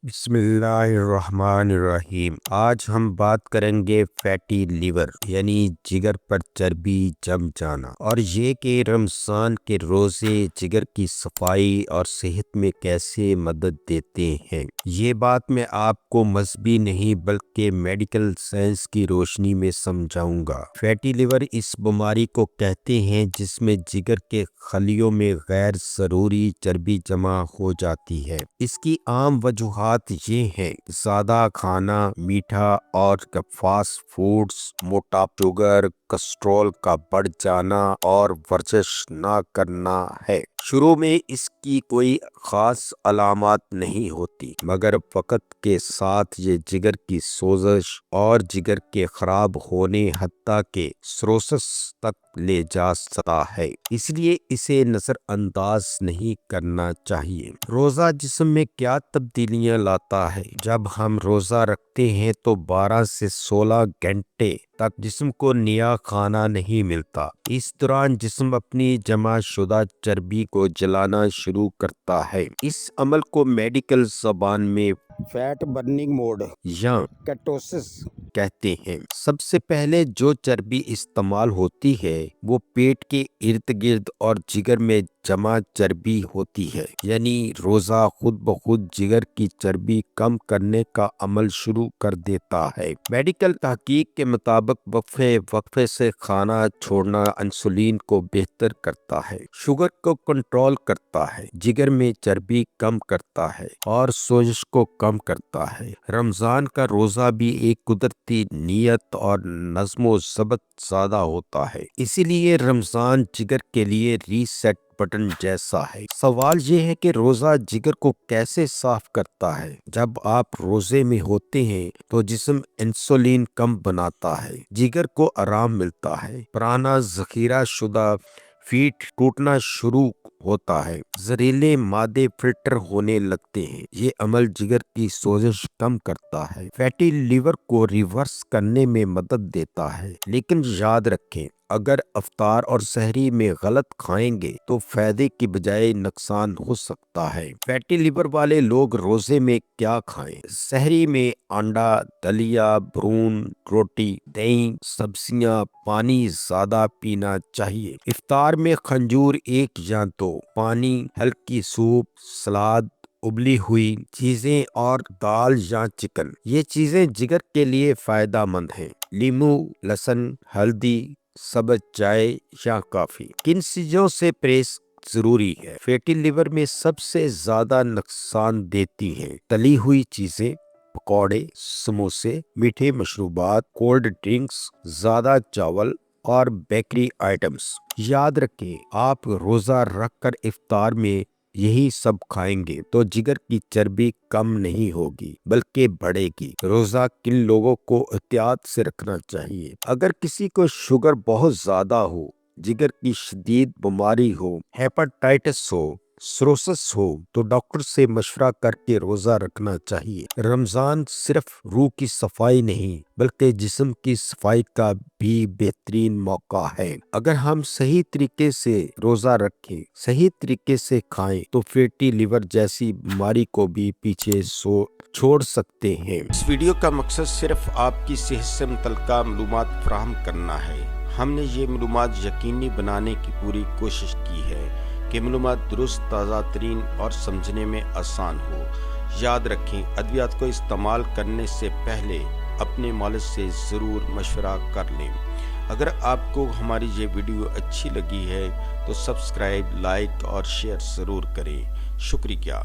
بسم اللہ الرحمن الرحیم۔ آج ہم بات کریں گے فیٹی لیور یعنی جگر پر چربی جم جانا، اور یہ کہ رمضان کے روزے جگر کی صفائی اور صحت میں کیسے مدد دیتے ہیں۔ یہ بات میں آپ کو مذہبی نہیں بلکہ میڈیکل سائنس کی روشنی میں سمجھاؤں گا۔ فیٹی لیور اس بیماری کو کہتے ہیں جس میں جگر کے خلیوں میں غیر ضروری چربی جمع ہو جاتی ہے۔ اس کی عام وجوہات یہ ہیں: زیادہ کھانا، میٹھا اور فاسٹ فوڈز، موٹاپا، شوگر، کولیسٹرول کا بڑھ جانا اور ورزش نہ کرنا ہے۔ شروع میں اس کی کوئی خاص علامات نہیں ہوتی، مگر وقت کے ساتھ یہ جگر کی سوزش اور جگر کے خراب ہونے حتیٰ کہ سروسس تک لے جا سکتا ہے، اس لیے اسے نظر انداز نہیں کرنا چاہیے۔ روزہ جسم میں کیا تبدیلیاں لاتا ہے؟ جب ہم روزہ رکھتے ہیں تو 12 سے 16 گھنٹے تک جسم کو نیا کھانا نہیں ملتا۔ اس دوران جسم اپنی جمع شدہ چربی کو جلانا شروع کرتا ہے۔ اس عمل کو میڈیکل زبان میں فیٹ برننگ موڈ یا کیٹوسس کہتے ہیں۔ سب سے پہلے جو چربی استعمال ہوتی ہے وہ پیٹ کے ارد گرد اور جگر میں جمع چربی ہوتی ہے، یعنی روزہ خود بخود جگر کی چربی کم کرنے کا عمل شروع کر دیتا ہے۔ میڈیکل تحقیق کے مطابق وقفے سے کھانا چھوڑنا انسولین کو بہتر کرتا ہے، شوگر کو کنٹرول کرتا ہے، جگر میں چربی کم کرتا ہے اور سوزش کو کم کرتا ہے۔ رمضان کا روزہ بھی ایک قدرتی نیت اور نظم و ضبط زیادہ ہوتا ہے، اسی لیے رمضان جگر کے لیے ریسیٹ بٹن جیسا ہے۔ سوال یہ ہے کہ روزہ جگر کو کیسے صاف کرتا ہے؟ جب آپ روزے میں ہوتے ہیں تو جسم انسولین کم بناتا ہے، جگر کو آرام ملتا ہے، پرانا ذخیرہ شدہ فیٹ ٹوٹنا شروع ہوتا ہے، زہریلے مادے فلٹر ہونے لگتے ہیں۔ یہ عمل جگر کی سوزش کم کرتا ہے، فیٹی لیور کو ریورس کرنے میں مدد دیتا ہے۔ لیکن یاد رکھیں، اگر افطار اور سحری میں غلط کھائیں گے تو فائدے کی بجائے نقصان ہو سکتا ہے۔ فیٹی لیور والے لوگ روزے میں کیا کھائیں؟ سحری میں انڈا، دلیا، برون روٹی، دہی، سبزیاں، پانی زیادہ پینا چاہیے۔ افطار میں کھجور ایک یا دو، پانی، ہلکی سوپ، سلاد، ابلی ہوئی چیزیں اور دال یا چکن، یہ چیزیں جگر کے لیے فائدہ مند ہیں۔ لیموں، لہسن، ہلدی، سبز چائے یا کافی، کن چیزوں سے پرہیز ضروری ہے؟ فیٹی لیور میں سب سے زیادہ نقصان دیتی ہیں تلی ہوئی چیزیں، پکوڑے، سموسے، میٹھے مشروبات، کولڈ ڈرنکس، زیادہ چاول اور بیکری آئٹمز۔ یاد رکھیں، آپ روزہ رکھ کر افطار میں یہی سب کھائیں گے تو جگر کی چربی کم نہیں ہوگی بلکہ بڑھے گی۔ روزہ کن لوگوں کو احتیاط سے رکھنا چاہیے؟ اگر کسی کو شوگر بہت زیادہ ہو، جگر کی شدید بیماری ہو، ہیپاٹائٹس ہو، سروسس ہو تو ڈاکٹر سے مشورہ کر کے روزہ رکھنا چاہیے۔ رمضان صرف روح کی صفائی نہیں بلکہ جسم کی صفائی کا بھی بہترین موقع ہے۔ اگر ہم صحیح طریقے سے روزہ رکھیں، صحیح طریقے سے کھائیں تو فیٹی لیور جیسی بیماری کو بھی پیچھے چھوڑ سکتے ہیں۔ اس ویڈیو کا مقصد صرف آپ کی صحت سے متعلقہ معلومات فراہم کرنا ہے۔ ہم نے یہ معلومات یقینی بنانے کی پوری کوشش کی ہے کہ معلومات درست، تازہ ترین اور سمجھنے میں آسان ہو۔ یاد رکھیں، ادویات کو استعمال کرنے سے پہلے اپنے مالج سے ضرور مشورہ کر لیں۔ اگر آپ کو ہماری یہ ویڈیو اچھی لگی ہے تو سبسکرائب، لائک اور شیئر ضرور کریں۔ شکریہ۔